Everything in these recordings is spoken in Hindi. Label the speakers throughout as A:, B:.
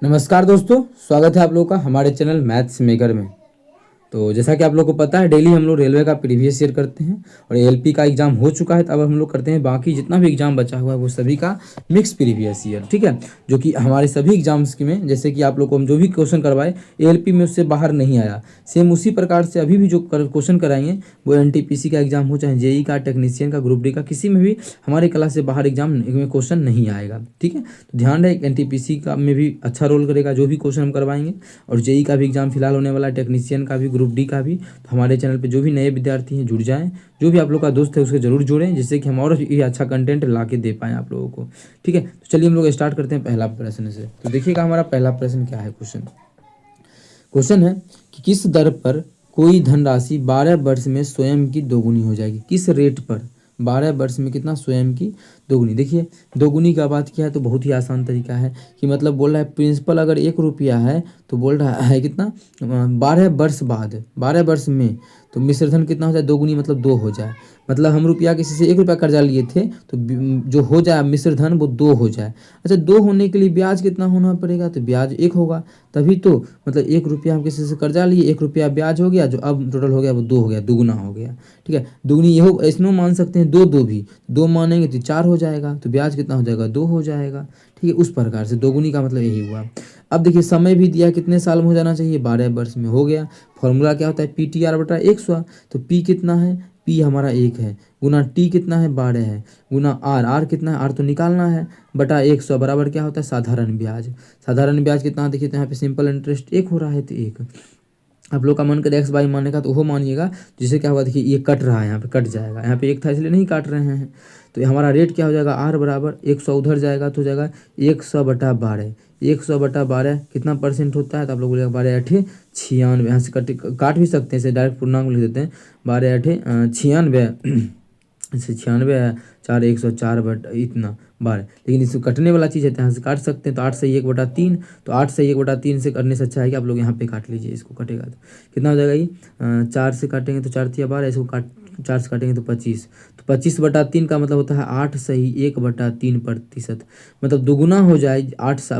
A: नमस्कार दोस्तों, स्वागत है आप लोगों का हमारे चैनल मैथ्स मेकर में। तो जैसा कि आप लोगों को पता है, डेली हम लोग रेलवे का प्रीवियस ईयर करते हैं और एलपी का एग्जाम हो चुका है। तो अब हम लोग करते हैं बाकी जितना भी एग्जाम बचा हुआ है वो सभी का मिक्स प्रीवियस ईयर, ठीक है। जो कि हमारे सभी एग्जाम्स के में, जैसे कि आप लोग को हम जो भी क्वेश्चन करवाए एलपी में उससे बाहर नहीं आया, सेम उसी प्रकार से अभी भी जो क्वेश्चन कराएंगे वो एनटीपीसी का एग्जाम हो, चाहे जेई का, टेक्नीशियन का, ग्रुप डी का, किसी में भी हमारे क्लास से बाहर एग्जाम में क्वेश्चन नहीं आएगा, ठीक है। तो ध्यान रहे, एनटीपीसी का में भी अच्छा रोल करेगा जो भी क्वेश्चन हम करवाएंगे, और जेई का भी एग्जाम फिलहाल होने वाला है, टेक्नीशियन का भी, ग्रुप डी का भी। तो हमारे चैनल पे जो भी नए विद्यार्थी हैं जुड़ जाएं, जो भी आप लोग का दोस्त है उसके जरूर जुड़ें, जिससे कि हम और ये अच्छा कंटेंट ला के दे पाएँ आप लोगों को, ठीक है। तो चलिए हम लोग स्टार्ट करते हैं पहला प्रश्न से। तो देखिएगा हमारा पहला प्रश्न क्या है। क्वेश्चन है कि किस दर पर कोई धनराशि 12 वर्ष में स्वयं की दोगुनी हो जाएगी। किस रेट पर 12 वर्ष में कितना स्वयं की दोगुनी। देखिए, दोगुनी का बात किया है तो बहुत ही आसान तरीका है कि मतलब बोल रहा है प्रिंसिपल अगर 1 रुपया है तो बोल रहा है कितना 12 वर्ष बाद, 12 वर्ष में, तो मिश्रधन कितना हो जाए, दोगुनी मतलब 2 हो जाए। मतलब हम रुपया किसी से 1 रुपया कर्जा लिए थे तो जो हो जाए मिश्रधन वो 2 हो जाए। अच्छा, 2 होने के लिए ब्याज कितना होना पड़ेगा, तो ब्याज 1 होगा। तभी तो मतलब 1 रुपया हम किसी से कर्जा लिए, 1 रुपया ब्याज हो गया, जो अब टोटल हो गया वो 2 हो गया, दुगुना हो गया, ठीक है। दुगुनी ये हो, इसमें मान सकते हैं 2 2 भी, 2 मानेंगे तो 4 हो जाएगा, तो ब्याज कितना हो जाएगा, 2 हो जाएगा, ठीक है। उस प्रकार से दोगुनी का मतलब यही हुआ। अब देखिए समय भी दिया कितने साल में हो जाना चाहिए, 12 वर्ष में हो गया। फॉर्मूला क्या होता है, पी टी आर बटा 100। तो पी कितना है, पी हमारा 1 है, गुना टी कितना है 12 है, गुना आर, आर कितना है, आर तो निकालना है, बटा 100 बराबर क्या होता है साधारण ब्याज। साधारण ब्याज कितना देखिए, तो यहाँ पे सिंपल इंटरेस्ट 1 हो रहा है तो 1। आप लोग का मन करे एक्स बाई मानने का तो वो मानिएगा, जिससे क्या होगा देखिए ये कट रहा है, यहाँ पे कट जाएगा, यहाँ पे 1 था इसलिए नहीं काट रहे हैं। तो ये हमारा रेट क्या हो जाएगा, आर बराबर 100 उधर जाएगा तो हो जाएगा 100 बटा 12। 100 बटा 12 कितना परसेंट होता है, तो आप लोग बोलेगा 12 8 96। यहाँ से काट भी सकते हैं, इसे डायरेक्ट पूर्णांक लिख देते हैं, 12 8 96, इससे 96 है, 4 104 बटा इतना 12। लेकिन इसको कटने वाला चीज़ है तो यहाँ से काट सकते हैं, तो 8 से 1/3, तो 8 से 1/3 से करने से अच्छा है कि आप लोग यहाँ पे काट लीजिए, इसको कटेगा तो कितना हो जाएगा ये 4 से काटेंगे तो 4 तिया 12, इसको 4 से काटेंगे तो 25, तो 25/3 का मतलब होता है 8 सही 1/3%। मतलब दुगुना हो जाए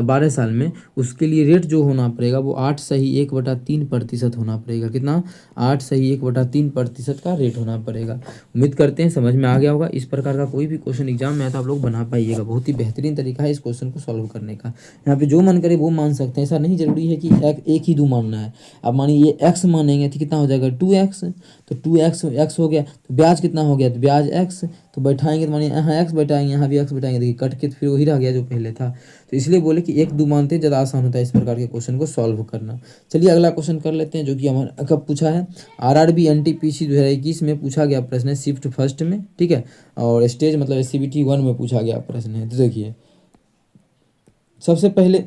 A: 12 साल में, उसके लिए रेट जो होना पड़ेगा वो 8 सही 1/3% होना पड़ेगा। कितना, 8 सही 1/3% का रेट होना पड़ेगा। उम्मीद करते हैं समझ में आ गया होगा। इस प्रकार का कोई भी क्वेश्चन एग्जाम में है तो आप लोग बना पाइएगा, बहुत ही बेहतरीन तरीका है इस क्वेश्चन को सॉल्व करने का। यहाँ पे जो मन करे वो मान सकते हैं, ऐसा नहीं जरूरी है कि एक ही 2 मानना है। अब मानिए ये x मानेंगे तो कितना हो जाएगा 2x, तो 2x x हो गया, तो ब्याज कितना हो गया, तो ब्याज x, तो बैठाएंगे तो मानिए यहाँ x बैठाएंगे, यहाँ भी x बैठाएंगे, देखिए कट के तो फिर वही रह गया जो पहले था। तो इसलिए बोले कि 1 2 मानते ज़्यादा आसान होता है इस प्रकार के क्वेश्चन को सॉल्व करना। चलिए अगला क्वेश्चन कर लेते हैं, जो कि हमारा कब पूछा है, आरआरबी एनटीपीसी 2021 में पूछा गया प्रश्न है, शिफ्ट फर्स्ट में, ठीक है। और स्टेज मतलब सीबीटी 1 में पूछा गया प्रश्न है। तो देखिए सबसे पहले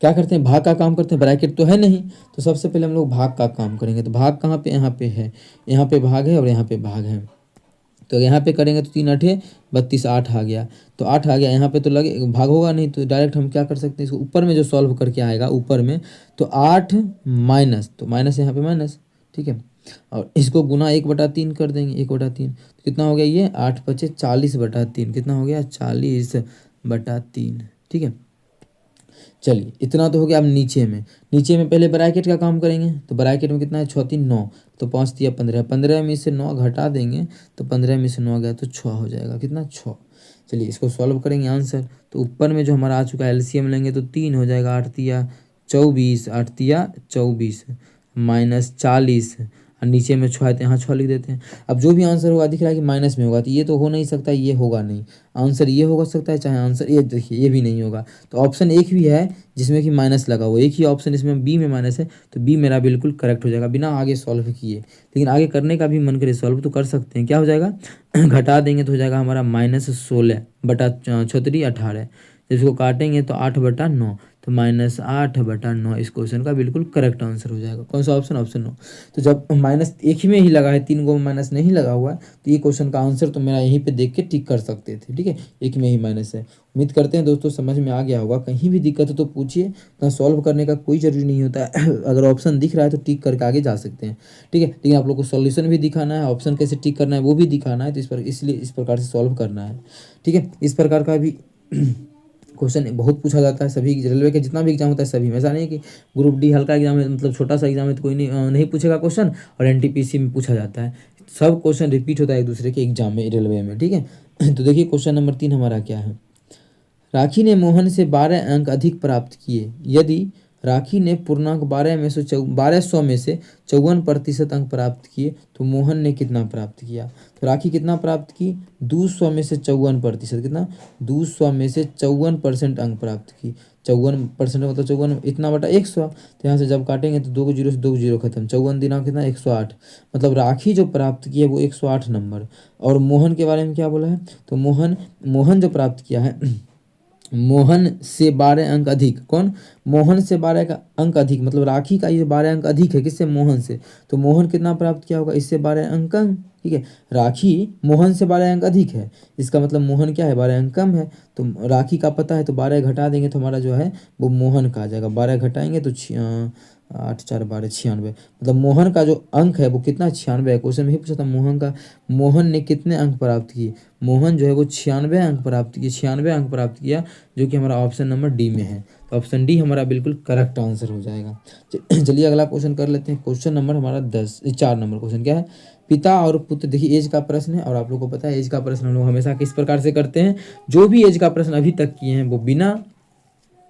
A: क्या करते हैं, भाग का काम करते हैं, ब्रैकेट तो है नहीं, तो सबसे पहले हम लोग भाग का काम करेंगे। तो भाग कहाँ पे, यहाँ पे है, यहाँ पे भाग है और यहाँ पे भाग है। तो यहाँ पे करेंगे तो 3 8 32, 8 आ गया, तो 8 आ गया। यहाँ पे तो लगे भाग होगा नहीं, तो डायरेक्ट हम क्या कर सकते हैं, इसको ऊपर में जो सॉल्व करके आएगा ऊपर में, तो 8 माइनस, तो माइनस यहाँ पे माइनस, ठीक है। और इसको गुना 1/3 कर देंगे, 1/3, तो कितना हो गया ये 8 5 40/3, कितना हो गया 40/3, ठीक है। चलिए इतना तो हो गया। अब नीचे में पहले ब्रैकेट का काम करेंगे, तो ब्रैकेट में कितना है 6 3 9, तो 5 तिया 15, 15 में से 9 घटा देंगे तो 15 में से 9 गया तो 6 हो जाएगा, कितना 6। चलिए इसको सॉल्व करेंगे आंसर, तो ऊपर में जो हमारा आ चुका है एलसीएम लेंगे तो 3 हो जाएगा, 8 तिया 24, 8 तिया 24 माइनस 40, और नीचे में 6 है तो यहाँ 6 लिख देते हैं। अब जो भी आंसर होगा दिख रहा है कि माइनस में होगा, तो ये तो हो नहीं सकता, ये होगा नहीं, आंसर ये हो सकता है, चाहे आंसर ये देखिए ये भी नहीं होगा। तो ऑप्शन एक भी है जिसमें कि माइनस लगा हुआ, एक ही ऑप्शन इसमें बी में माइनस है, तो बी मेरा बिल्कुल करेक्ट हो जाएगा बिना आगे सॉल्व किए। लेकिन आगे करने का भी मन करे सॉल्व तो कर सकते हैं, क्या हो जाएगा घटा देंगे तो हो जाएगा हमारा -16/36 इसको काटेंगे तो 8/9, तो -8/9 इस क्वेश्चन का बिल्कुल करेक्ट आंसर हो जाएगा। कौन सा ऑप्शन, ऑप्शन 9। तो जब माइनस एक ही में ही लगा है, 3 गो में माइनस नहीं लगा हुआ है, तो ये क्वेश्चन का आंसर तो मेरा यहीं पे देख के टिक कर सकते थे, ठीक है, एक में ही माइनस है। उम्मीद करते हैं दोस्तों समझ में आ गया होगा। कहीं भी दिक्कत हो तो पूछिए, ना सॉल्व करने का कोई जरूरी नहीं होता है अगर ऑप्शन दिख रहा है तो टिक करके आगे जा सकते हैं, ठीक है। लेकिन आप लोग को सॉल्यूशन भी दिखाना है, ऑप्शन कैसे टिक करना है वो भी दिखाना है, तो इसलिए इस प्रकार से सॉल्व करना है, ठीक है। इस प्रकार का भी क्वेश्चन बहुत पूछा जाता है सभी रेलवे के जितना भी एग्जाम होता है सभी में। ऐसा नहीं है कि ग्रुप डी हल्का एग्जाम है, मतलब छोटा सा एग्जाम है तो कोई नहीं पूछेगा क्वेश्चन, और एनटीपीसी में पूछा जाता है। सब क्वेश्चन रिपीट होता है एक दूसरे के एग्जाम में रेलवे में, ठीक है। तो देखिए क्वेश्चन नंबर 3 हमारा क्या है। राखी ने मोहन से 12 अंक अधिक प्राप्त किए। यदि राखी ने पूर्णांक 1200 में से 54% अंक प्राप्त किए तो मोहन ने कितना प्राप्त किया। तो राखी कितना प्राप्त की, 200 में से 54%, कितना 200 में से 54% अंक प्राप्त की। 54% मतलब 54 इतना बटा 100, तो यहाँ से जब काटेंगे तो 2 को 0 से 2 को 0 खत्म, 54 दिना कितना 108, मतलब राखी जो प्राप्त की है वो 108 नंबर। और मोहन के बारे में क्या बोला है, तो मोहन जो प्राप्त किया है मोहन से 12 अंक अधिक, कौन, मोहन से 12 का अंक अधिक, मतलब राखी का ये 12 अंक अधिक है किससे, मोहन से। तो मोहन कितना प्राप्त किया होगा, इससे 12 अंक कम, ठीक है। राखी मोहन से 12 अंक अधिक है, इसका मतलब मोहन क्या है, 12 अंक कम है। तो राखी का पता है तो 12 घटा देंगे तो हमारा जो है वो मोहन का आ जाएगा। 12 घटाएंगे तो 8 4 12 96, मतलब मोहन का जो अंक है वो कितना 96 है। क्वेश्चन में ही पूछा था मोहन ने कितने अंक प्राप्त किए, मोहन जो है वो 96 अंक प्राप्त किए, 96 अंक प्राप्त किया, जो कि हमारा ऑप्शन नंबर डी में है। तो ऑप्शन डी हमारा बिल्कुल करेक्ट आंसर हो जाएगा। चलिए अगला क्वेश्चन कर लेते हैं। क्वेश्चन नंबर हमारा 4 नंबर क्वेश्चन क्या है, पिता और पुत्र। देखिए एज का प्रश्न है और आप लोगों को पता है एज का प्रश्न हम लोग हमेशा किस प्रकार से करते हैं, जो भी एज का प्रश्न अभी तक किए हैं वो बिना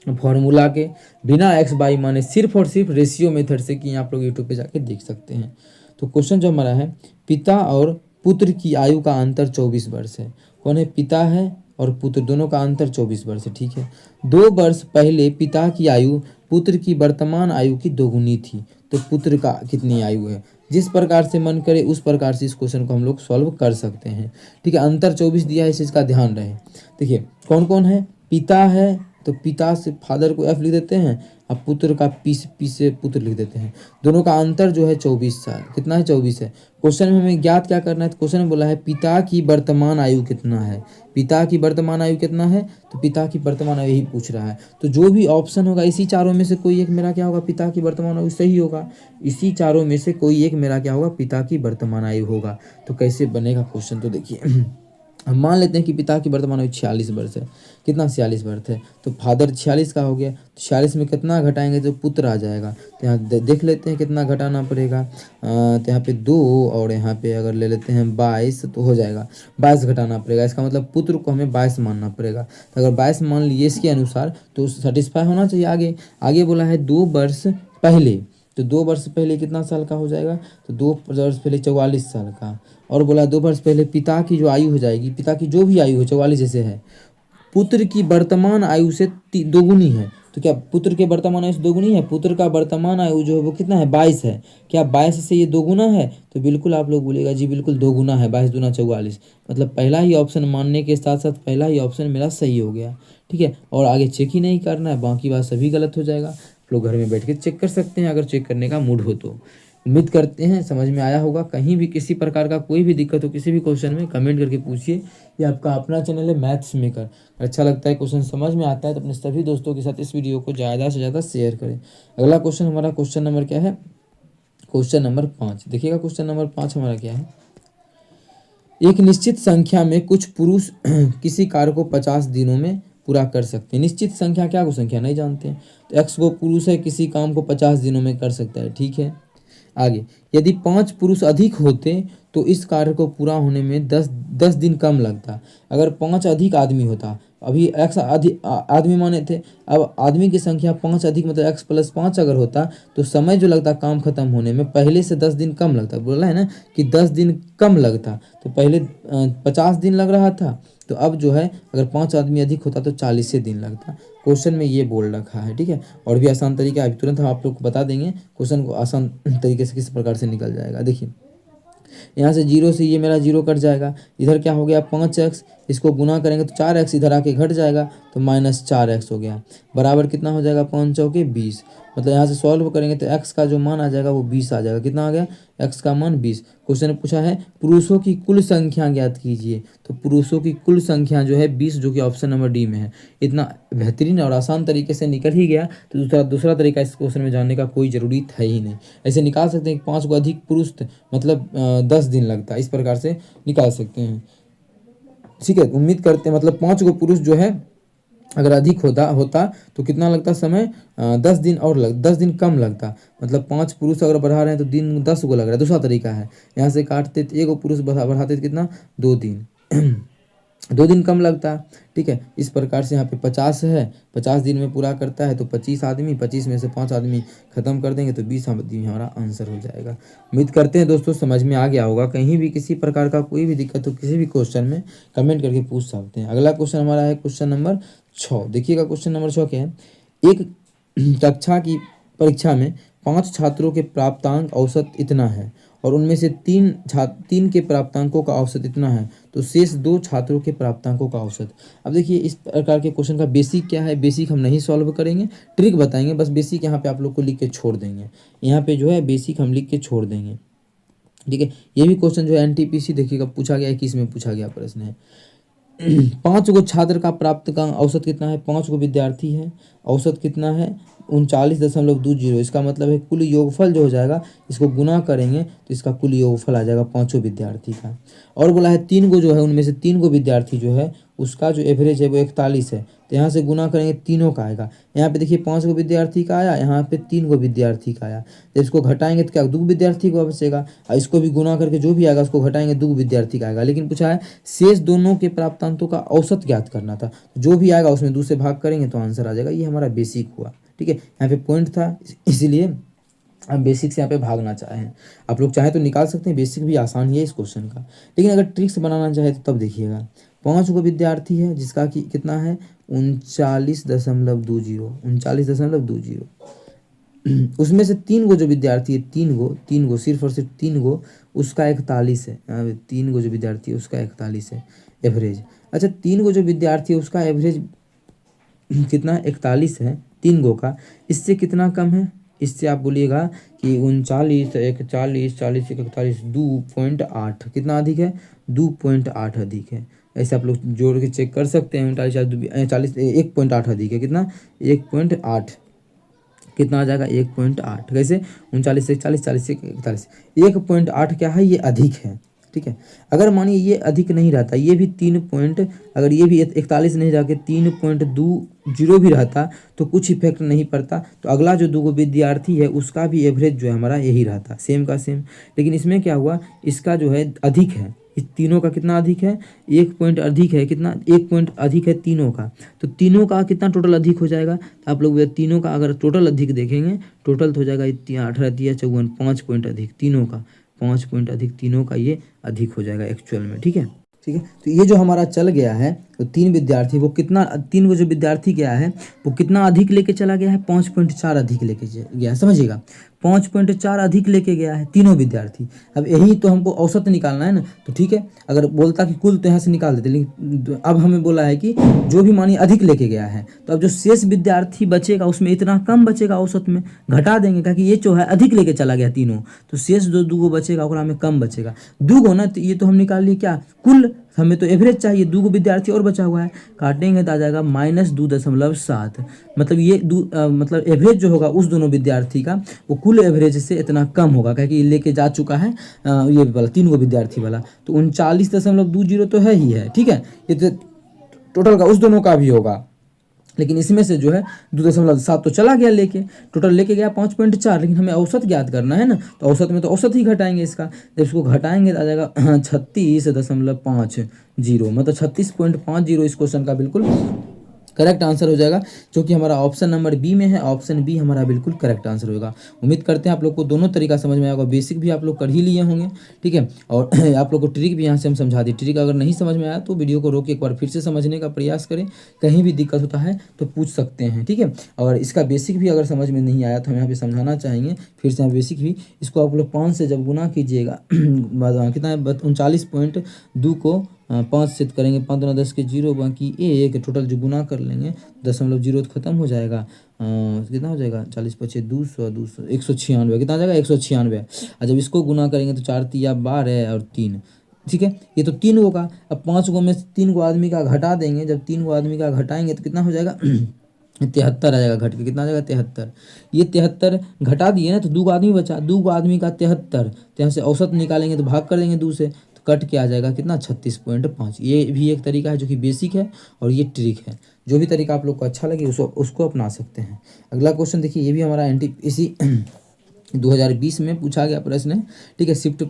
A: फॉर्मूला के, बिना एक्स बाई माने सिर्फ और सिर्फ रेशियो मेथड से किए, आप लोग यूट्यूब पे जाके देख सकते हैं। तो क्वेश्चन जो हमारा है, पिता और पुत्र की आयु का अंतर 24 वर्ष है। कौन है, पिता है और पुत्र, दोनों का अंतर 24 वर्ष है, ठीक है। 2 वर्ष पहले पिता की आयु पुत्र की वर्तमान आयु की दोगुनी थी, तो पुत्र का कितनी आयु है। जिस प्रकार से मन करे उस प्रकार से इस क्वेश्चन को हम लोग सॉल्व कर सकते हैं, ठीक है। अंतर 24 दिया है, इस चीज़ का ध्यान रहे। देखिए कौन कौन है, पिता है तो पिता से फादर को एफ लिख देते हैं, और पुत्र का पी से पुत्र लिख देते हैं। दोनों का अंतर जो है 24 साल, कितना है 24 है। क्वेश्चन में हमें ज्ञात क्या करना है, तो क्वेश्चन में बोला है पिता की वर्तमान आयु कितना है, पिता की वर्तमान आयु कितना है, तो पिता की वर्तमान आयु यही पूछ रहा है। तो जो भी ऑप्शन होगा इसी चारों में से कोई एक मेरा क्या होगा, पिता की वर्तमान आयु सही होगा। इसी चारों में से कोई एक मेरा क्या होगा, पिता की वर्तमान आयु होगा। तो कैसे बनेगा क्वेश्चन, तो देखिए हम मान लेते हैं कि पिता की वर्तमान आयु 46 वर्ष है, कितना 46 वर्ष है, तो फादर 46 का हो गया, तो 46 में कितना घटाएंगे तो पुत्र आ जाएगा। तो यहाँ देख लेते हैं कितना घटाना पड़ेगा, तो यहाँ पे 2 और यहाँ पे अगर ले लेते हैं 22 तो हो जाएगा, 22 घटाना पड़ेगा। इसका मतलब पुत्र को हमें 22 मानना पड़ेगा। तो अगर 22 मान लिए इसके अनुसार तो सेटिस्फाई होना चाहिए। आगे बोला है 2 वर्ष पहले, तो 2 वर्ष पहले कितना साल का हो जाएगा, तो 2 वर्ष पहले 44 साल का। और बोला 2 वर्ष पहले पिता की जो आयु हो जाएगी, पिता की जो भी आयु हो 44 जैसे है, पुत्र की वर्तमान आयु से दोगुनी है। तो क्या पुत्र के वर्तमान आयु से दोगुनी है, पुत्र का वर्तमान आयु जो है वो कितना है 22 है। क्या 22 से ये दोगुना है, तो बिल्कुल आप लोग बोलेगा जी बिल्कुल दोगुना है, 22 दूना 44, मतलब पहला ही ऑप्शन मानने के साथ साथ पहला ही ऑप्शन मेरा सही हो गया, ठीक है। और आगे चेक ही नहीं करना है, बाकी बात सभी गलत हो जाएगा। आप लोग घर में बैठ के चेक कर सकते हैं अगर चेक करने का मूड हो तो। उम्मीद करते हैं समझ में आया होगा। कहीं भी किसी प्रकार का कोई भी दिक्कत हो किसी भी क्वेश्चन में कमेंट करके पूछिए। ये आपका अपना चैनल है मैथ्स मेकर। अच्छा लगता है क्वेश्चन समझ में आता है तो अपने सभी दोस्तों के साथ इस वीडियो को ज़्यादा से ज़्यादा शेयर करें। अगला क्वेश्चन हमारा क्वेश्चन नंबर क्या है, क्वेश्चन नंबर 5। देखिएगा क्वेश्चन नंबर 5 हमारा क्या है, एक निश्चित संख्या में कुछ पुरुष किसी कार्य को 50 दिनों में पूरा कर सकते हैं। निश्चित संख्या क्या को संख्या नहीं जानते हैं, तो एक्स वो पुरुष है किसी काम को 50 दिनों में कर सकता है, ठीक है। आगे यदि 5 पुरुष अधिक होते तो इस कार्य को पूरा होने में 10 दिन कम लगता। अगर 5 अधिक आदमी होता, अभी एक्स आदमी माने थे, अब आदमी की संख्या 5 अधिक मतलब एक्स प्लस 5 अगर होता तो समय जो लगता काम खत्म होने में पहले से 10 दिन कम लगता। बोला है ना कि 10 दिन कम लगता, तो पहले 50 दिन लग रहा था, तो अब जो है अगर 5 आदमी अधिक होता तो 40 से दिन लगता। क्वेश्चन में ये बोल रखा है, ठीक है। और भी आसान तरीका है, तुरंत हम आप लोग को बता देंगे क्वेश्चन को आसान तरीके से किस प्रकार से निकल जाएगा। देखिए यहाँ से 0 से ये मेरा 0 कट जाएगा, इधर क्या हो गया 5x, इसको गुना करेंगे तो 4x इधर आके घट जाएगा तो -4x हो गया, बराबर कितना हो जाएगा 5 चौके 20। मतलब यहाँ से सॉल्व करेंगे तो x का जो मान आ जाएगा वो 20 आ जाएगा। कितना आ गया, x का मान 20। क्वेश्चन में पूछा है पुरुषों की कुल संख्या ज्ञात कीजिए, तो पुरुषों की कुल संख्या जो है 20, जो कि ऑप्शन नंबर डी में है। इतना बेहतरीन और आसान तरीके से निकल ही गया, तो दूसरा तरीका इस क्वेश्चन में जानने का कोई ज़रूरी है ही नहीं। ऐसे निकाल सकते हैं कि 5 को अधिक पुरुष मतलब 10 दिन लगता है, इस प्रकार से निकाल सकते हैं, ठीक है। उम्मीद करते हैं मतलब 5 को पुरुष जो है अगर अधिक होता होता तो कितना लगता समय, 10 दिन और 10 दिन कम लगता। मतलब 5 पुरुष अगर बढ़ा रहे हैं तो दिन 10 को लग रहा है। दूसरा तरीका है, यहाँ से काटते तो एक पुरुष बढ़ाते तो कितना, 2 दिन 2 दिन कम लगता। ठीक है, इस प्रकार से यहाँ पे 50 है, 50 दिन में पूरा करता है तो 25 आदमी, 25 में से 5 आदमी खत्म कर देंगे तो 20 आदमी हमारा आंसर हो जाएगा। उम्मीद करते हैं दोस्तों समझ में आ गया होगा। कहीं भी किसी प्रकार का कोई भी दिक्कत हो किसी भी क्वेश्चन में कमेंट करके पूछ सकते हैं। अगला क्वेश्चन हमारा है क्वेश्चन नंबर 6। देखिएगा क्वेश्चन नंबर 6 क्या है। एक कक्षा की परीक्षा में 5 छात्रों के प्राप्तांक औसत इतना है और उनमें से 3 के प्राप्तांकों का औसत इतना है, तो शेष 2 छात्रों के प्राप्तांकों का औसत। अब देखिए इस प्रकार के क्वेश्चन का बेसिक क्या है, बेसिक हम नहीं सॉल्व करेंगे, ट्रिक बताएंगे, बस बेसिक यहाँ पे आप लोग को लिख के छोड़ देंगे। यहाँ पे जो है बेसिक हम लिख के छोड़ देंगे। ठीक है, ये भी क्वेश्चन जो है एनटीपीसी देखिएगा पूछा गया है, 21 में पूछा गया प्रश्न है। 5 गो छात्र का प्राप्त का औसत कितना है, 5 गो विद्यार्थी है, औसत कितना है 39.20। इसका मतलब है कुल योगफल जो हो जाएगा, इसको गुना करेंगे तो इसका कुल योगफल आ जाएगा 5 विद्यार्थी का। और बोला है 3 गो जो है उनमें से 3 गो विद्यार्थी जो है उसका जो एवरेज है वो 41 है, तो यहाँ से गुना करेंगे तीनों का आएगा। यहाँ पे देखिए 5 गो विद्यार्थी का आया, यहाँ पे 3 गो विद्यार्थी का आया, तो इसको घटाएंगे तो क्या 2 विद्यार्थी को बचेगा, और इसको भी गुना करके जो भी आएगा उसको घटाएंगे 2 विद्यार्थी का आएगा। लेकिन पूछा है शेष दोनों के प्राप्तांकों का औसत ज्ञात करना था, जो भी आएगा उसमें 2 से भाग करेंगे तो आंसर आ जाएगा। ये हमारा बेसिक हुआ। ठीक है, यहाँ पे पॉइंट था इसीलिए हम बेसिक से यहाँ पे भागना चाहें। आप लोग चाहें तो निकाल सकते हैं, बेसिक भी आसान ही है इस क्वेश्चन का। लेकिन अगर ट्रिक्स बनाना चाहे तो तब देखिएगा 5 गो विद्यार्थी है जिसका कि कितना है 39.20, 39.20। उसमें से 3 गो जो विद्यार्थी है, 3 गो सिर्फ और सिर्फ 3 गो, उसका 41 है। 3 गो जो विद्यार्थी है उसका 41 है एवरेज। अच्छा 3 गो जो विद्यार्थी है उसका एवरेज कितना 41 है 3 गो का, इससे कितना कम है, इससे आप बोलिएगा कि 39, 41, 40, 41, 2.8 कितना अधिक है, 2.8 अधिक है। ऐसे आप लोग जोड़ के चेक कर सकते हैं। 39, 1.8 अधिक है, कितना 1.8, कितना आ जाएगा 1.8। कैसे 39 से 40, 40 से 41, 1.8 क्या है ये अधिक है। ठीक है, अगर मानिए ये अधिक नहीं रहता, ये भी 3 पॉइंट, अगर ये भी 41 नहीं जाके 3.20 भी रहता तो कुछ इफेक्ट नहीं पड़ता, तो अगला जो 2 विद्यार्थी है उसका भी एवरेज जो है हमारा यही रहता, सेम का सेम। लेकिन इसमें क्या हुआ, इसका जो है अधिक है, इस तीनों का कितना अधिक है 1 पॉइंट अधिक है, कितना 1 पॉइंट अधिक है तीनों का, तो तीनों का कितना टोटल अधिक हो जाएगा। तो आप लोग तीनों का अगर टोटल अधिक देखेंगे, टोटल तो हो जाएगा 18 दिया 54, 5 पॉइंट अधिक तीनों का, 5 पॉइंट अधिक तीनों का ये अधिक हो जाएगा एक्चुअल में। ठीक है, ठीक है, तो ये जो हमारा चल गया है तो 3 विद्यार्थी वो कितना, 3 वो जो विद्यार्थी गया है वो कितना अधिक लेके चला गया है, 5.4 अधिक लेके गया है। समझिएगा 5.4 अधिक लेके गया है तीनों विद्यार्थी। अब यही तो हमको औसत निकालना है ना, तो ठीक है, अगर बोलता कि कुल तो यहाँ से निकाल देते, लेकिन अब हमें बोला है कि जो भी मानिए अधिक लेके गया है, तो अब जो शेष विद्यार्थी बचेगा उसमें इतना कम बचेगा, औसत में घटा देंगे, क्योंकि ये जो है अधिक लेके चला गया तीनों, तो शेष जो 2 बचेगा ओकरा में कम बचेगा। 2 ना, तो ये तो हम निकाल लिए क्या कुल, हमें तो एवरेज चाहिए, 2 विद्यार्थी और बचा हुआ है, काटेंगे तो आ जाएगा -2.7। मतलब ये मतलब एवरेज जो होगा उस दोनों विद्यार्थी का वो कुल एवरेज से इतना कम होगा, क्योंकि लेके जा चुका है ये वाला 3 विद्यार्थी वाला, तो 39.20 तो है ही है। ठीक है, ये तो टोटल का उस दोनों का भी होगा, लेकिन इसमें से जो है 2.7 तो चला गया लेके, टोटल लेके गया 5.4, लेकिन हमें औसत ज्ञात करना है ना, तो औसत में तो औसत ही घटाएंगे इसका, जब इसको घटाएंगे तो आ जाएगा 36.50, मतलब 36.50 इस क्वेश्चन का बिल्कुल करेक्ट आंसर हो जाएगा, जो कि हमारा ऑप्शन नंबर बी में है। ऑप्शन बी हमारा बिल्कुल करेक्ट आंसर होगा। उम्मीद करते हैं आप लोग को दोनों तरीका समझ में आएगा, बेसिक भी आप लोग कर ही लिए होंगे। ठीक है, और आप लोग को ट्रिक भी यहाँ से हम समझा दी। ट्रिक अगर नहीं समझ में आया तो वीडियो को रोक के एक बार फिर से समझने का प्रयास करें, कहीं भी दिक्कत होता है तो पूछ सकते हैं। ठीक है, और इसका बेसिक भी अगर समझ में नहीं आया तो हम यहाँ पे समझाना चाहेंगे फिर से। बेसिक भी इसको आप लोग 5 से जब गुना कीजिएगा कितना है 39.2 को 5 से करेंगे, 5 दूना 10 के 0 बाकी 1, टोटल जो गुना कर लेंगे 0.0 तो खत्म हो जाएगा, कितना हो जाएगा 40 पचे 200, 196, कितना आ जाएगा 196। और जब इसको गुना करेंगे तो 4 तिया 12 और 3। ठीक है, ये तो 3 गो का, अब 5 गो में 3 गो आदमी का घटा देंगे, जब 3 गो आदमी का घटाएंगे तो कितना हो जाएगा 73 आ जाएगा, घट के कितना आ जाएगा 73। ये 73 घटा दिए ना, तो 2 गो आदमी बचा, 2 गो आदमी का 73, तो यहाँ से औसत निकालेंगे तो भाग कर देंगे 2 से, तो कट के आ जाएगा कितना 36.5। ये भी एक तरीका है जो कि बेसिक है और ये ट्रिक है। जो भी तरीका आप लोग को अच्छा लगे उसको अपना सकते हैं। अगला क्वेश्चन देखिए, ये भी हमारा इसी 2020 में पूछा गया प्रश्न है, ठीक है। शिफ्ट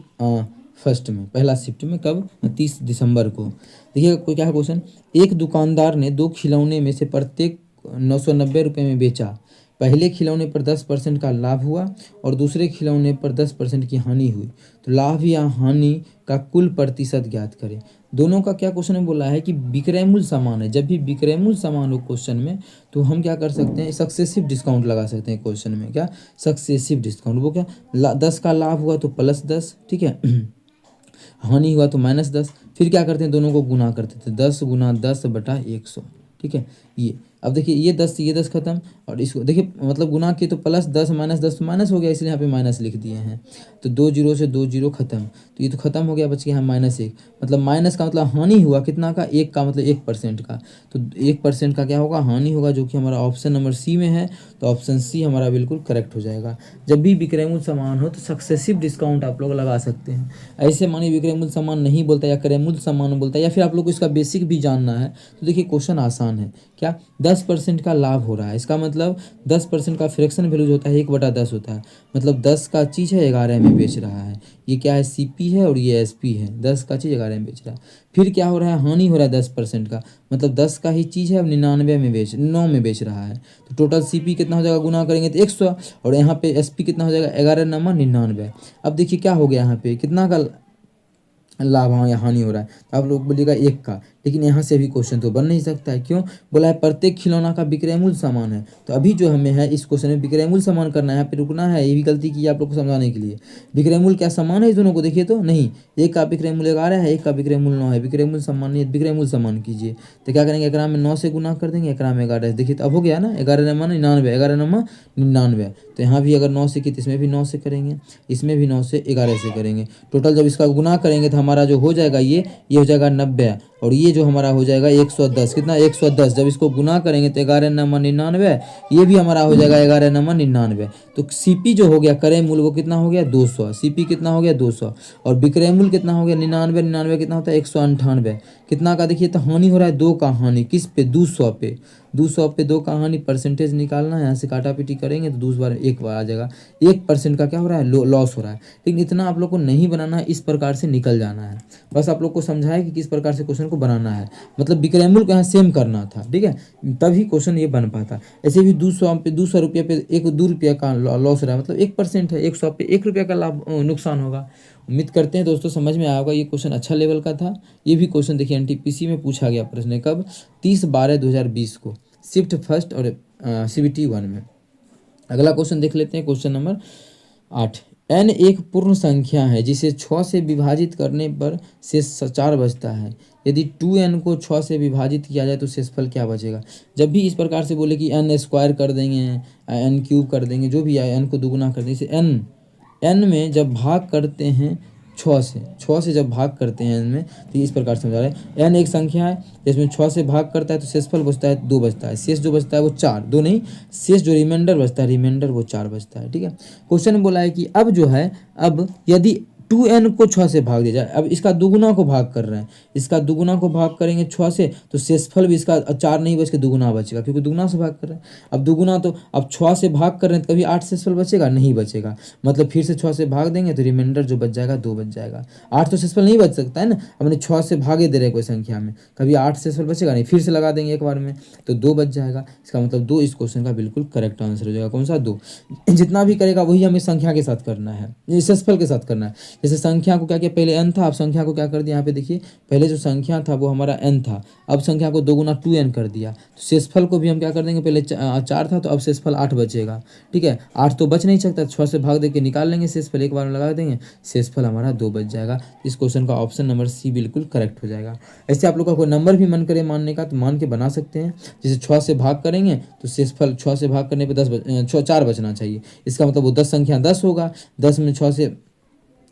A: फर्स्ट में, पहला शिफ्ट में कब, 30 दिसंबर को। देखिए कोई क्या है क्वेश्चन, एक दुकानदार ने 2 खिलौने में से प्रत्येक 990 रुपये में बेचा। पहले खिलौने पर 10% का लाभ हुआ और दूसरे खिलौने पर 10% की हानि हुई, तो लाभ या हानि का कुल प्रतिशत ज्ञात करें। दोनों का क्या क्वेश्चन में बोला है कि विक्रय मूल्य समान है। जब भी विक्रय मूल्य समान हो क्वेश्चन में, तो हम क्या कर सकते हैं, सक्सेसिव डिस्काउंट लगा सकते हैं क्वेश्चन में। क्या सक्सेसिव डिस्काउंट, वो क्या 10 का लाभ हुआ तो +10, ठीक है, हानि हुआ तो -10। फिर क्या करते हैं, दोनों को गुना करते थे, 10 गुना 10/100, ठीक है। ये अब देखिए ये 10 खत्म, और इसको देखिए मतलब गुना किए तो +10 -10 माइनस हो गया, इसलिए यहाँ पे माइनस लिख दिए हैं। तो 2 जीरो से 2 जीरो खत्म, तो ये तो खत्म हो गया, बच गया यहाँ -1। मतलब माइनस का मतलब हानि हुआ कितना का, 1 का, मतलब 1% का। तो 1% का क्या होगा, हानि होगा, जो कि हमारा ऑप्शन नंबर सी में है। तो ऑप्शन सी हमारा बिल्कुल करेक्ट हो जाएगा। जब भी विक्रय मूल्य समान हो तो सक्सेसिव डिस्काउंट आप लोग लगा सकते हैं। ऐसे मानिए विक्रय मूल्य समान नहीं बोलता या क्रय मूल्य समान बोलता है, या फिर आप लोग को इसका बेसिक भी जानना है, तो देखिए क्वेश्चन आसान है। क्या 10% का लाभ हो रहा है, इसका मतलब 10% का फ्रैक्शन वैल्यू होता है 1/10 होता है। मतलब 10 का चीज़ है 11 में बेच रहा है। ये क्या है, सीपी है और ये एसपी है। 10 का चीज़ 11 में बेच रहा है। फिर क्या हो रहा है, हानि हो रहा है 10% का, मतलब 10 का ही चीज़ है, अब 9 में बेच रहा है। तो टोटल सीपी कितना हो जाएगा, गुना करेंगे तो 100, और यहाँ पे एसपी कितना हो जाएगा, 11 × 99। अब देखिए क्या हो गया, यहाँ पे कितना का लाभ या हानि हो रहा है, तो आप लोग बोलिएगा 1 का। लेकिन यहाँ से अभी क्वेश्चन तो बन नहीं सकता है, क्यों, बोला है प्रत्येक खिलौना का विक्रय मूल्य समान है। तो अभी जो हमें है इस क्वेश्चन में विक्रय मूल्य समान करना है, यहाँ पे रुकना है। ये भी गलती की आप लोग को समझाने के लिए। विक्रय मूल्य क्या समान है इस दोनों को, देखिए तो नहीं, 1 का विक्रय मूल्य 11 है, 1 का विक्रय मूल्य 9 है। विक्रय मूल्य समान नहीं है, विक्रय मूल्य समान कीजिए। तो क्या करेंगे, 11 में 9 से गुना कर देंगे, 11 में 11। देखिए तो अब हो गया ना, 11 × 99, 11 × 99। तो यहाँ भी अगर 9 से की तो इसमें भी 9 से करेंगे, इसमें भी 9 से, 11 से करेंगे। टोटल जब इसका गुना करेंगे तो हमारा जो हो जाएगा ये हो जाएगा 90, और ये जो हमारा हो जाएगा 110। कितना, 110। जब इसको गुना करेंगे तो 11 × 99, ये भी हमारा हो जाएगा 11 × 99। तो सीपी जो हो गया क्रय मूल्य वो कितना हो गया, 200। सीपी कितना हो गया, 200। और विक्रय मूल्य कितना हो गया, 99। 99 कितना होता है, 198। कितना का देखिए, तो हानि हो रहा है 2 का हानि, किस पे, 200 पे। 200 पे 2 का हानि, परसेंटेज निकालना है, यहाँ से काटा पीटी करेंगे तो 2 बार 1 बार आ जाएगा। 1% का क्या हो रहा है, लॉस हो रहा है। लेकिन इतना आप लोग को नहीं बनाना है, इस प्रकार से निकल जाना है। बस आप लोग को समझाया कि किस प्रकार से क्वेश्चन को बनाना है, मतलब विक्रय मूल्य को यहाँ सेम करना था, ठीक है, तभी क्वेश्चन ये बन पाता। ऐसे भी 200 रुपये पे 2 रुपये का लॉस रहा है, मतलब 1% है, 100 पे 1 रुपये का लाभ नुकसान होगा। उम्मीद करते हैं दोस्तों समझ में आया होगा। ये क्वेश्चन अच्छा लेवल का था। ये भी क्वेश्चन देखिए एनटीपीसी में पूछा गया प्रश्न है, कब, 30/12/2020 को, शिफ्ट फर्स्ट और CBT 1 में। अगला क्वेश्चन देख लेते हैं, क्वेश्चन नंबर 8। n एक पूर्ण संख्या है जिसे 6 से विभाजित करने पर शेष 4 बचता है। यदि 2n को 6 से विभाजित किया जाए तो शेषफल क्या बचेगा। जब भी इस प्रकार से बोले कि n² कर देंगे, n³ कर देंगे, जो भी है n को दुगुना कर देंगे, जैसे n में जब भाग करते हैं 6 से जब भाग करते हैं n में, तो इस प्रकार समझा रहे हैं। n एक संख्या है जिसमें 6 से भाग करता है तो शेषफल बचता है 2 बचता है। शेष जो बचता है वो 4, 2 नहीं, शेष जो रिमाइंडर बचता है, रिमाइंडर वो 4 बचता है, ठीक है। क्वेश्चन में बोला है कि अब जो है, अब यदि 2n को 6 से भाग दिया जाए, अब इसका दुगुना को भाग कर रहे हैं, इसका दुगुना को भाग करेंगे 6 से, तो शेषफल भी इसका 4 नहीं बच के दुगुना बचेगा, क्योंकि दुगुना से भाग कर रहे हैं। अब दुगुना तो अब 6 से भाग कर रहे हैं तो कभी 8 शेषफल बचेगा, नहीं बचेगा। मतलब फिर से 6 से भाग देंगे तो रिमाइंडर जो बच जाएगा 2 बच जाएगा। 8 तो शेषफल नहीं बच सकता है ना, अपने 6 से भागे दे रहे कोई संख्या में, कभी 8 शेषफल बचेगा नहीं। फिर से लगा देंगे एक बार में तो 2 बच जाएगा। इसका मतलब 2 इस क्वेश्चन का बिल्कुल करेक्ट आंसर हो जाएगा। कौन सा, 2। जितना भी करेगा वही हमें संख्या के साथ करना है, शेषफल के साथ करना है। जैसे संख्या को क्या किया, पहले n था, अब संख्या को क्या कर दिया, यहाँ पे देखिए पहले जो संख्या था वो हमारा n था, अब संख्या को 2 गुना 2n कर दिया। तो शेषफल को भी हम क्या कर देंगे, पहले 4 था तो अब शेषफल 8 बचेगा, ठीक है। 8 तो बच नहीं सकता, 6 से भाग दे के निकाल लेंगे शेषफल, एक बार में लगा देंगे, शेषफल हमारा 2 बच जाएगा। इस क्वेश्चन का ऑप्शन नंबर सी बिल्कुल करेक्ट हो जाएगा। ऐसे आप लोग का कोई नंबर भी मन करे मानने का तो मान के बना सकते हैं। जैसे 6 से भाग करेंगे तो शेषफल 6 से भाग करने पर 4 बचना चाहिए। इसका मतलब वो 10 संख्या 10 होगा, 10 में 6 से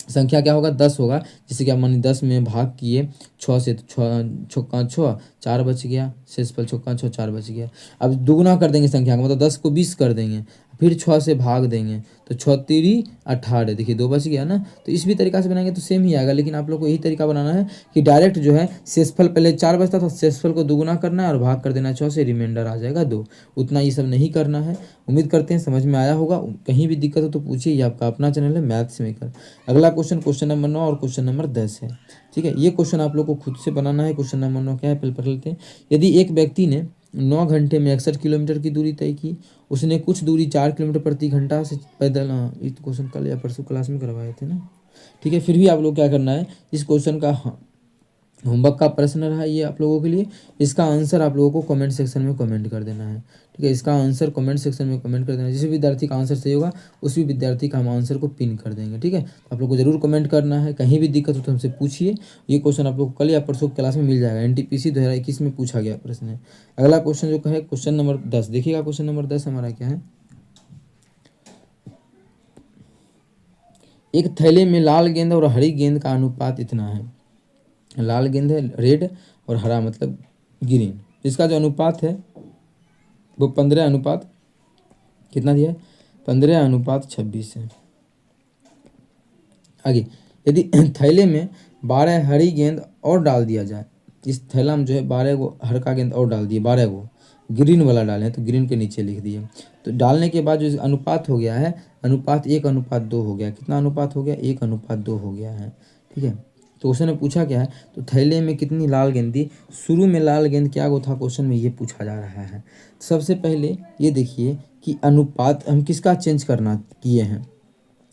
A: संख्या क्या होगा, 10 होगा। जैसे कि आप मानिए 10 में भाग किए 6 से, तो 6 4 बच गया, शेषफल 6 4 बच गया। अब दुगुना कर देंगे संख्या का, मतलब 10 को 20 कर देंगे, फिर 6 से भाग देंगे तो 6 तिरी 18, देखिए 2 बच गया ना। तो इस भी तरीका से बनाएंगे तो सेम ही आएगा, लेकिन आप लोग को यही तरीका बनाना है कि डायरेक्ट जो है शेषफल पहले 4 बचता था, शेषफल को दुगुना करना है और भाग कर देना 6 से, रिमाइंडर आ जाएगा 2। उतना ये सब नहीं करना है। उम्मीद करते हैं समझ में आया होगा। कहीं भी दिक्कत हो तो पूछिए, ये आपका अपना चैनल है मैथ्स मेकर। अगला क्वेश्चन नंबर 9 और क्वेश्चन नंबर 10 है। ठीक है, ये क्वेश्चन आप लोग को खुद से बनाना है। क्वेश्चन नंबर 9 क्या है पहले पढ़ लेते हैं। यदि एक व्यक्ति ने 9 घंटे में 61 किलोमीटर की दूरी तय की, उसने कुछ दूरी 4 किलोमीटर प्रति घंटा से पैदल, ये क्वेश्चन कल या परसों क्लास में करवाए थे ना। ठीक है, फिर भी आप लोग क्या करना है, इस क्वेश्चन का होमवर्क का प्रश्न रहा ये आप लोगों के लिए। इसका आंसर आप लोगों को कमेंट सेक्शन में कमेंट कर देना है। ठीक है, इसका आंसर कमेंट सेक्शन में कमेंट कर देना है। जिस विद्यार्थी का आंसर सही होगा उसी विद्यार्थी का हम आंसर को पिन कर देंगे। ठीक है, तो आप लोग को जरूर कमेंट करना है। कहीं भी दिक्कत हो तो हमसे पूछिए। ये क्वेश्चन आप लोग को कल या परसों क्लास में मिल जाएगा। NTPC 2021 में पूछा गया प्रश्न है। अगला क्वेश्चन जो है क्वेश्चन नंबर 10, देखिएगा क्वेश्चन नंबर 10 हमारा क्या है। एक थैले में लाल गेंद और हरी गेंद का अनुपात इतना है। लाल गेंद है रेड और हरा मतलब ग्रीन। इसका जो अनुपात है वो 15 अनुपात कितना दिया है, 15:26 है। आगे, यदि थैले में 12 हरी गेंद और डाल दिया जाए, इस थैला में जो है 12 गो हरका गेंद और डाल दिए, 12 गो ग्रीन वाला डालें तो ग्रीन के नीचे लिख दिए। तो डालने के बाद जो अनुपात हो गया है, अनुपात 1:2 हो गया। कितना अनुपात हो गया, 1:2 हो गया है। ठीक है, तो क्वेश्चन में पूछा क्या है, तो थैले में कितनी लाल गेंद थी। शुरू में लाल गेंद क्या वो था, क्वेश्चन में ये पूछा जा रहा है। सबसे पहले ये देखिए कि अनुपात हम किसका चेंज करना किए हैं,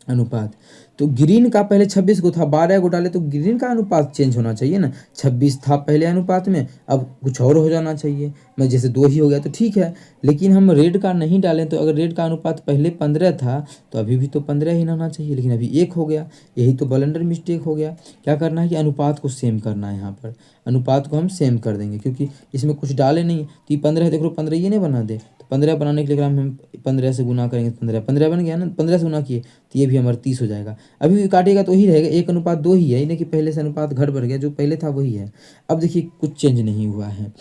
A: अनुपात। तो ग्रीन का पहले 26 को था, 12 को डाले तो ग्रीन का अनुपात चेंज होना चाहिए ना। 26 था पहले अनुपात में, अब कुछ और हो जाना चाहिए। मैं जैसे 2 ही हो गया तो ठीक है, लेकिन हम रेड का नहीं डालें तो अगर रेड का अनुपात पहले 15 था तो अभी भी तो 15 ही होना चाहिए, लेकिन अभी 1 हो गया। यही तो ब्लंडर मिस्टेक हो गया। क्या करना है कि अनुपात को सेम करना है। यहाँ पर अनुपात को हम सेम कर देंगे क्योंकि इसमें कुछ डाले नहीं। तो ये 15 है, देख लो 15 ये नहीं बना दे, 15 बनाने के लिए अगर हम 15 से गुना करेंगे तो 15 बन गया ना। 15 से गुना किए तो ये भी हमारा 30 हो जाएगा। अभी भी काटेगा तो ही रहेगा, 1:2 ही है, नहीं कि पहले से अनुपात घट बढ़ गया, जो पहले था वही है। अब देखिए कुछ चेंज नहीं हुआ है।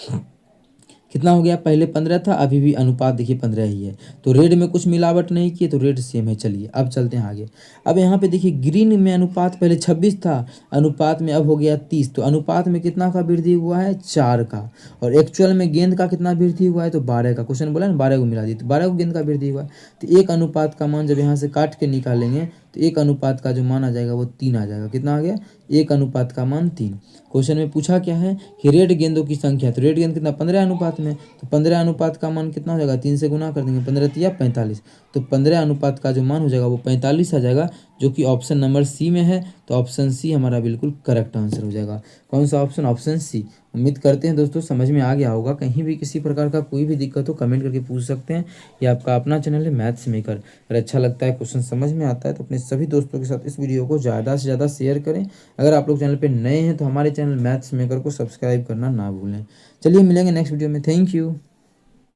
A: कितना हो गया, पहले 15 था, अभी भी अनुपात देखिए 15 ही है। तो रेड में कुछ मिलावट नहीं किए तो रेड सेम है। चलिए अब चलते हैं आगे। अब यहाँ पे देखिए ग्रीन में अनुपात पहले 26 था, अनुपात में अब हो गया 30। तो अनुपात में कितना का वृद्धि हुआ है, 4 का। और एक्चुअल में गेंद का कितना वृद्धि हुआ है, तो 12 का। क्वेश्चन बोला ना 12 को मिला दी, तो 12 को गेंद का वृद्धि हुआ है। तो एक अनुपात का मान जब यहाँ से काट के निकालेंगे तो एक अनुपात का जो मान आ जाएगा वो 3 आ जाएगा। कितना आ गया, एक अनुपात का मान 3। क्वेश्चन में पूछा क्या है कि रेड गेंदों की संख्या, तो रेड गेंद कितना 15 अनुपात में, तो 15 अनुपात का मान कितना हो जाएगा, 3 से गुना कर देंगे, 15 तिया 45। तो 15 अनुपात का जो मान हो जाएगा वो 45 आ जाएगा, जो कि ऑप्शन नंबर सी में है। तो ऑप्शन सी हमारा बिल्कुल करेक्ट आंसर हो जाएगा। कौन सा ऑप्शन, ऑप्शन सी। उम्मीद करते हैं दोस्तों समझ में आ गया होगा। कहीं भी किसी प्रकार का कोई भी दिक्कत हो कमेंट करके पूछ सकते हैं। ये आपका अपना चैनल है मैथ्स मेकर। अगर अच्छा लगता है, क्वेश्चन समझ में आता है तो अपने सभी दोस्तों के साथ इस वीडियो को ज़्यादा से ज़्यादा शेयर करें। अगर आप लोग चैनल पर नए हैं तो हमारे चैनल मैथ्स मेकर को सब्सक्राइब करना ना भूलें। चलिए मिलेंगे नेक्स्ट वीडियो में। Thank you.